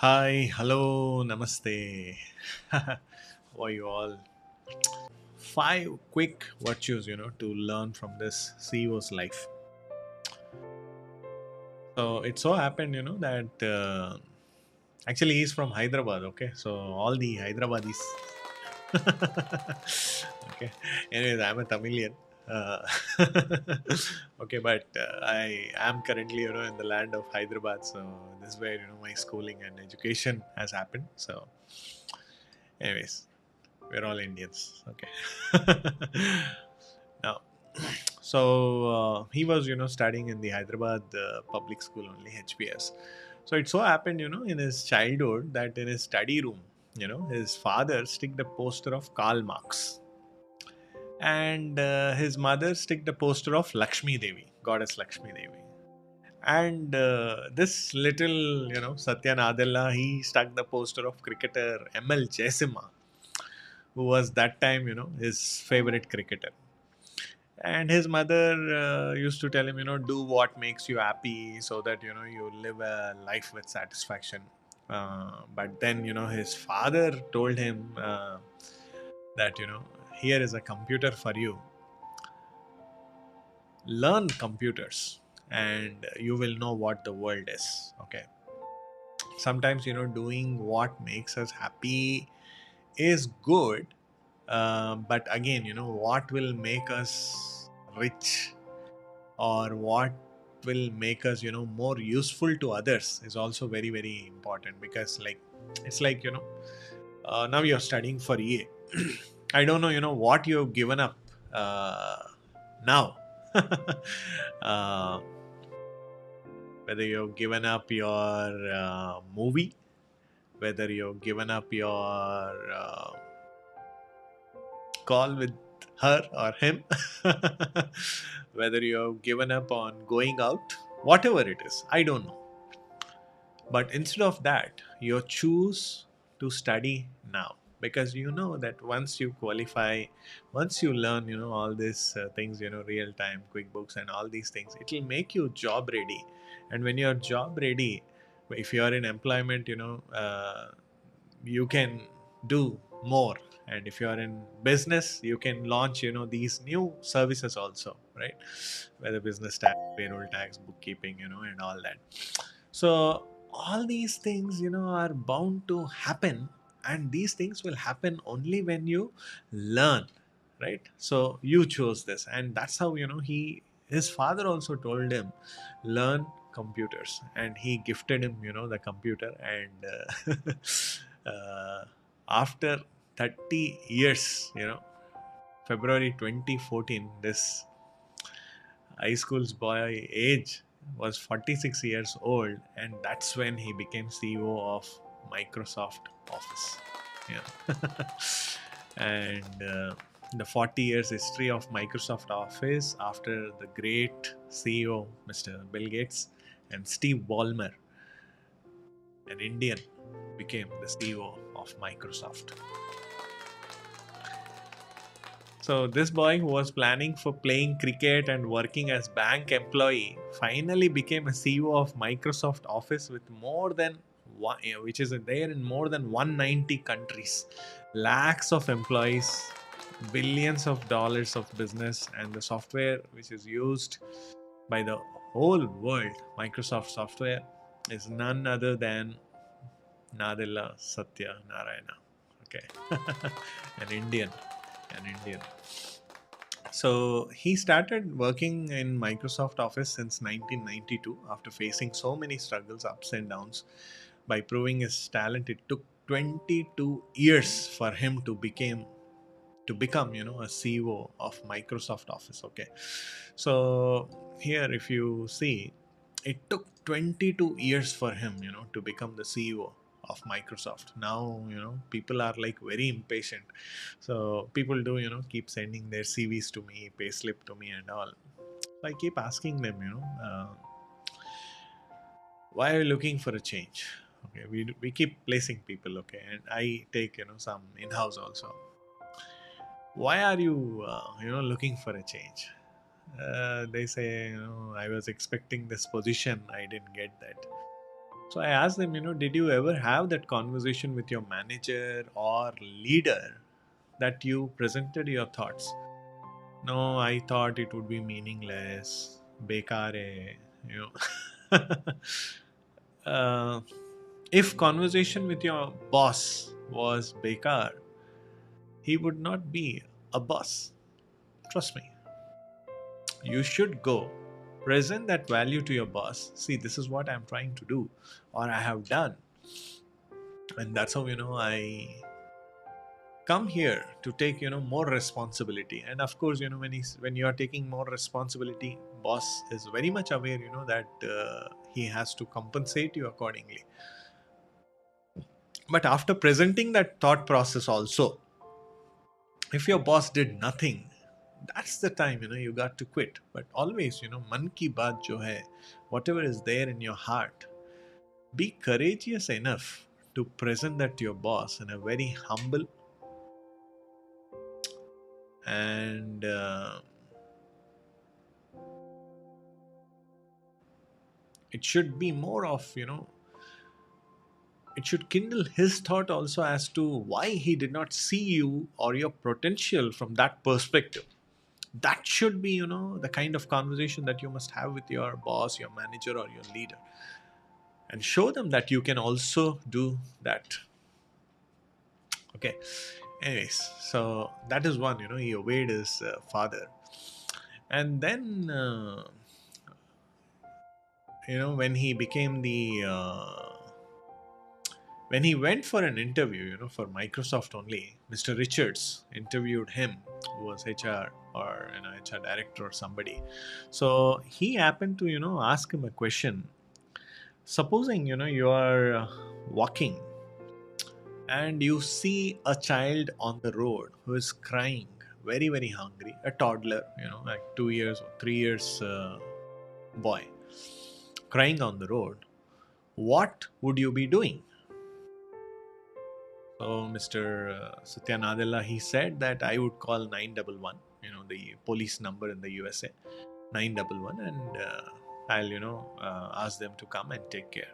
Hi, hello, namaste. How are you all? Five quick virtues, to learn from this CEO's life. So it so happened, that actually he's from Hyderabad. Okay, so all the Hyderabadis. Okay. Anyways, I'm a Tamilian. Uh, okay, but I am currently, in the land of Hyderabad. So this is where my schooling and education has happened. So, anyways, we're all Indians. Okay. Now, so he was, studying in the Hyderabad public school only, HPS. So it so happened, in his childhood that in his study room, his father sticked a poster of Karl Marx, and his mother sticked a poster of Lakshmi Devi, goddess Lakshmi Devi. And this little, Satya Nadella, he stuck the poster of cricketer ML Jayasimha, who was that time, his favorite cricketer. And his mother used to tell him, do what makes you happy so that, you live a life with satisfaction. But then, his father told him that, here is a computer for you. Learn computers and you will know what the world is. Okay. Sometimes, doing what makes us happy is good. But again, what will make us rich or what will make us more useful to others is also very very important, because like it's like now you're studying for EA. I don't know what you've given up now. uh, Whether you've given up your movie, whether you've given up your call with her or him, whether you've given up on going out, whatever it is, I don't know. But instead of that, you choose to study now, because you know that once you qualify, once you learn, all these things, real time, QuickBooks, and all these things, it will make you job ready. And when you're job ready, if you are in employment, you can do more. And if you are in business, you can launch, these new services also, right? Whether business tax, payroll tax, bookkeeping, and all that. So all these things, are bound to happen, and these things will happen only when you learn, right? So you chose this, and that's how his father also told him, learn computers, and he gifted him, the computer. And after 30 years, February 2014, this high school's boy age was 46 years old, and that's when he became CEO of Microsoft Office. Yeah. And the 40 years history of Microsoft Office, after the great CEO Mr. Bill Gates and Steve Ballmer, an Indian, became the CEO of Microsoft. So this boy, who was planning for playing cricket and working as bank employee, finally became a CEO of Microsoft Office with more than one, which is there in more than 190 countries, lakhs of employees, billions of dollars of business, and the software which is used by the whole world, Microsoft software, is none other than Nadella Satya Narayana. Okay, an Indian, an Indian. So he started working in Microsoft Office since 1992 after facing so many struggles, ups and downs. By proving his talent, it took 22 years for him to become a CEO of Microsoft Office. Okay, so here if you see, it took 22 years for him to become the CEO of Microsoft. Now people are like very impatient, so people do keep sending their CVs to me, payslip to me, and all. So I keep asking them, why are you looking for a change? Okay, we keep placing people. Okay, and I take some in-house also. Why are you looking for a change? They say, I was expecting this position, I didn't get that. So I asked them, did you ever have that conversation with your manager or leader that you presented your thoughts? No, I thought it would be meaningless, bekar hai, you know. uh, if conversation with your boss was bekar, he would not be a boss. Trust me. You should go present that value to your boss. See, this is what I'm trying to do, or I have done, and that's how I come here to take more responsibility. And of course, when you are taking more responsibility, boss is very much aware that he has to compensate you accordingly. But after presenting that thought process also, if your boss did nothing, that's the time you got to quit. But always man ki baat jo hai, whatever is there in your heart, be courageous enough to present that to your boss in a very humble and it should be more of it should kindle his thought also as to why he did not see you or your potential from that perspective. That should be the kind of conversation that you must have with your boss, your manager, or your leader, and show them that you can also do that. Okay. Anyways, so that is one. He obeyed his father, and then when he became the when he went for an interview, for Microsoft only, Mr. Richards interviewed him, who was HR or HR director or somebody. So he happened to ask him a question. Supposing you are walking and you see a child on the road who is crying, very very hungry, a toddler, like 2 years or 3 years boy, crying on the road, what would you be doing? So Mr. Satya Nadella, he said that I would call 911, the police number in the USA, 911, and I'll, ask them to come and take care.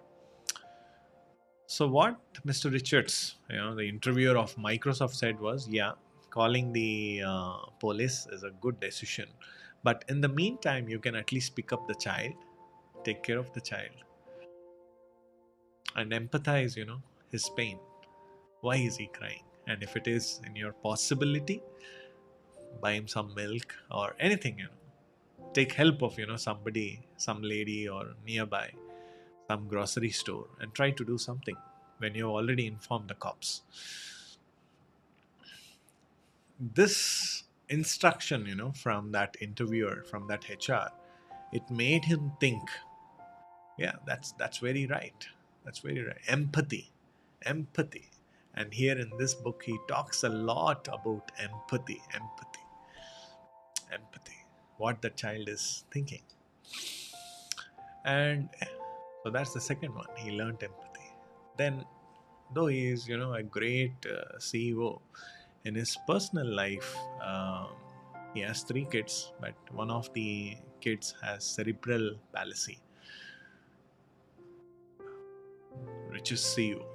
So what Mr. Richards, the interviewer of Microsoft said was, yeah, calling the police is a good decision. But in the meantime, you can at least pick up the child, take care of the child, and empathize, his pain. Why is he crying? And if it is in your possibility, buy him some milk or anything, take help of somebody, some lady or nearby, some grocery store, and try to do something when you already informed the cops. This instruction from that interviewer, from that HR, it made him think, yeah, that's very right, that's very right. Empathy. And here in this book he talks a lot about empathy, what the child is thinking. And so that's the second one. He learned empathy. Then, though he is, a great CEO, in his personal life, he has three kids, but one of the kids has cerebral palsy. Richest CEO,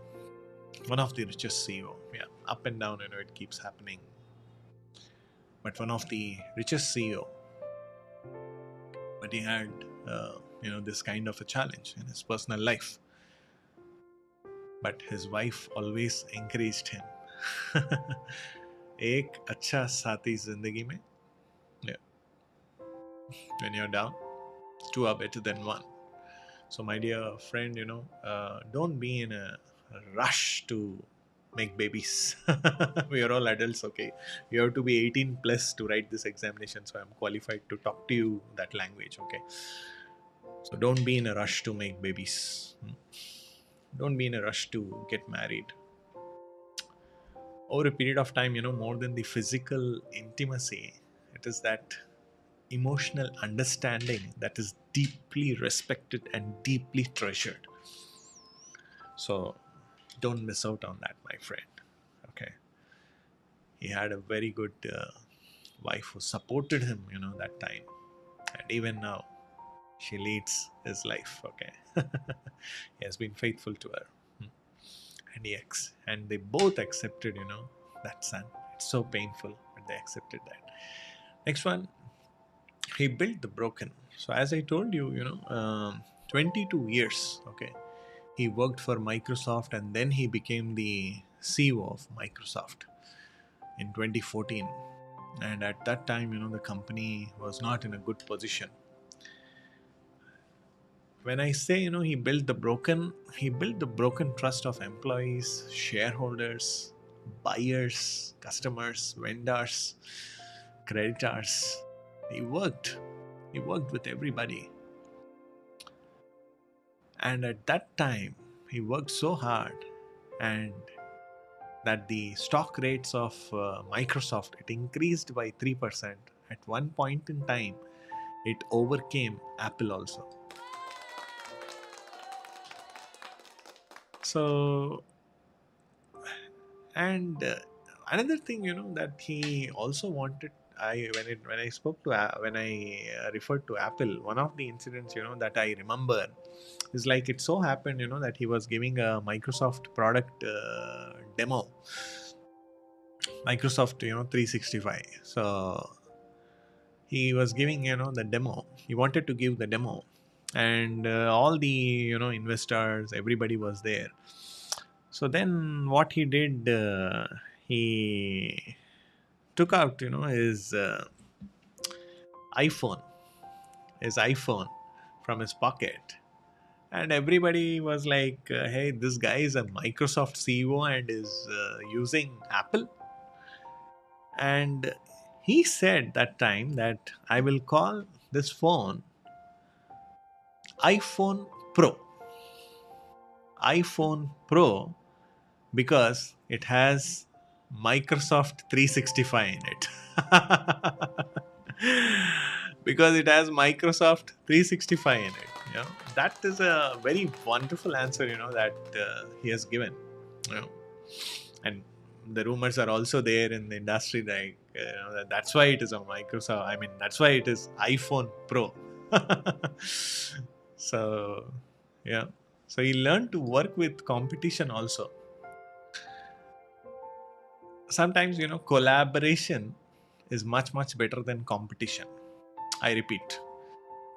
one of the richest CEO. Yeah, up and down, it keeps happening. But one of the richest CEO, but he had, this kind of a challenge in his personal life. But his wife always encouraged him. एक अच्छा साथी जिंदगी में, yeah, when you're down, two are better than one. So my dear friend, don't be in a rush to make babies. We are all adults, okay? You have to be 18 plus to write this examination, so I'm qualified to talk to you that language, okay? So don't be in a rush to make babies. Don't be in a rush to get married. Over a period of time, more than the physical intimacy, it is that emotional understanding that is deeply respected and deeply treasured. So don't miss out on that, my friend. Okay. He had a very good wife who supported him, that time. And even now. She leads his life. Okay. He has been faithful to her. Hmm. And they both accepted, that son. It's so painful, but they accepted that. Next one, he built the broken. So as I told you, 22 years. Okay, he worked for Microsoft, and then he became the CEO of Microsoft in 2014. And at that time, the company was not in a good position. When I say, he built the broken trust of employees, shareholders, buyers, customers, vendors, creditors. He worked. He worked with everybody. And at that time, he worked so hard, and that the stock rates of Microsoft, it increased by 3%. At one point in time, it overcame Apple also. So, and another thing, that he also wanted. When I spoke to when I referred to Apple, one of the incidents, that I remember is like, it so happened, that he was giving a Microsoft product demo, Microsoft, 365. So he was giving, the demo. He wanted to give the demo, and all the, investors, everybody was there. So then what he did, he took out, iPhone, his iPhone from his pocket. And everybody was like, hey, this guy is a Microsoft CEO and is using Apple. And he said that time that I will call this phone iPhone Pro. iPhone Pro, because it has Microsoft 365 in it. Because it has Microsoft 365 in it. That is a very wonderful answer, that he has given. And the rumors are also there in the industry, like, that's why it is a Microsoft. I mean, that's why it is iPhone Pro. So, yeah. So he learned to work with competition also. Sometimes, collaboration is much, much better than competition. I repeat,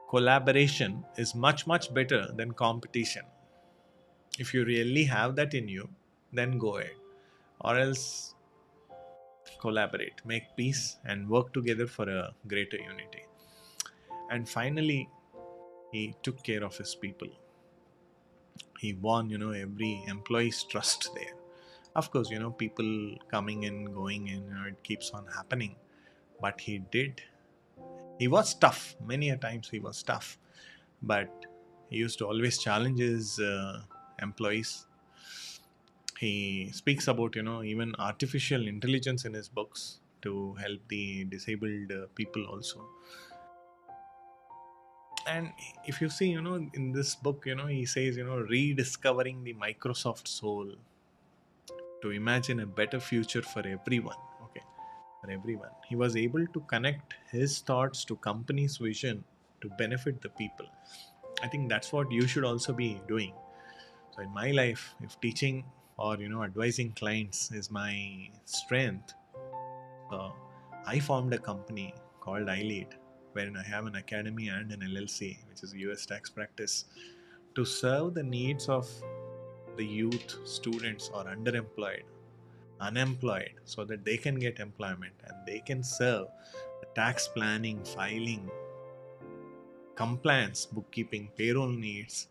collaboration is much, much better than competition. If you really have that in you, then go ahead. Or else, collaborate, make peace, and work together for a greater unity. And finally, he took care of his people. He won, every employee's trust there. Of course, people coming in, going in, it keeps on happening. But he did. He was tough. Many a times he was tough. But he used to always challenge his employees. He speaks about, even artificial intelligence in his books to help the disabled people also. And if you see, in this book, he says, rediscovering the Microsoft soul to imagine a better future for everyone. Okay, for everyone. He was able to connect his thoughts to company's vision to benefit the people. I think that's what you should also be doing. So in my life, if teaching or advising clients is my strength, so I formed a company called iLead, wherein I have an academy and an LLC, which is US tax practice, to serve the needs of the youth, students, or underemployed, unemployed, so that they can get employment and they can serve the tax planning, filing, compliance, bookkeeping, payroll needs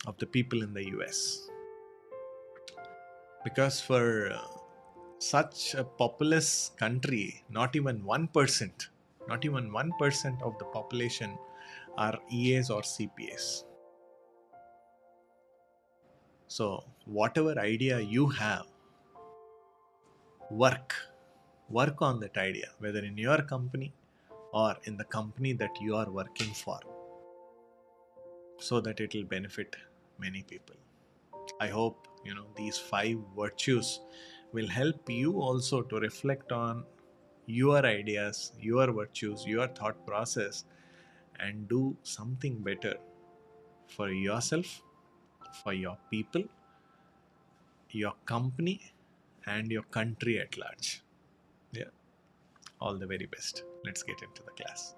of the people in the US. Because for such a populous country, not even 1% of the population are EAs or CPAs. So, whatever idea you have, work. Work on that idea, whether in your company or in the company that you are working for, so that it will benefit many people. I hope these 5 virtues will help you also to reflect on your ideas, your virtues, your thought process, and do something better for yourself, for your people, your company, and your country at large. Yeah, all the very best. Let's get into the class.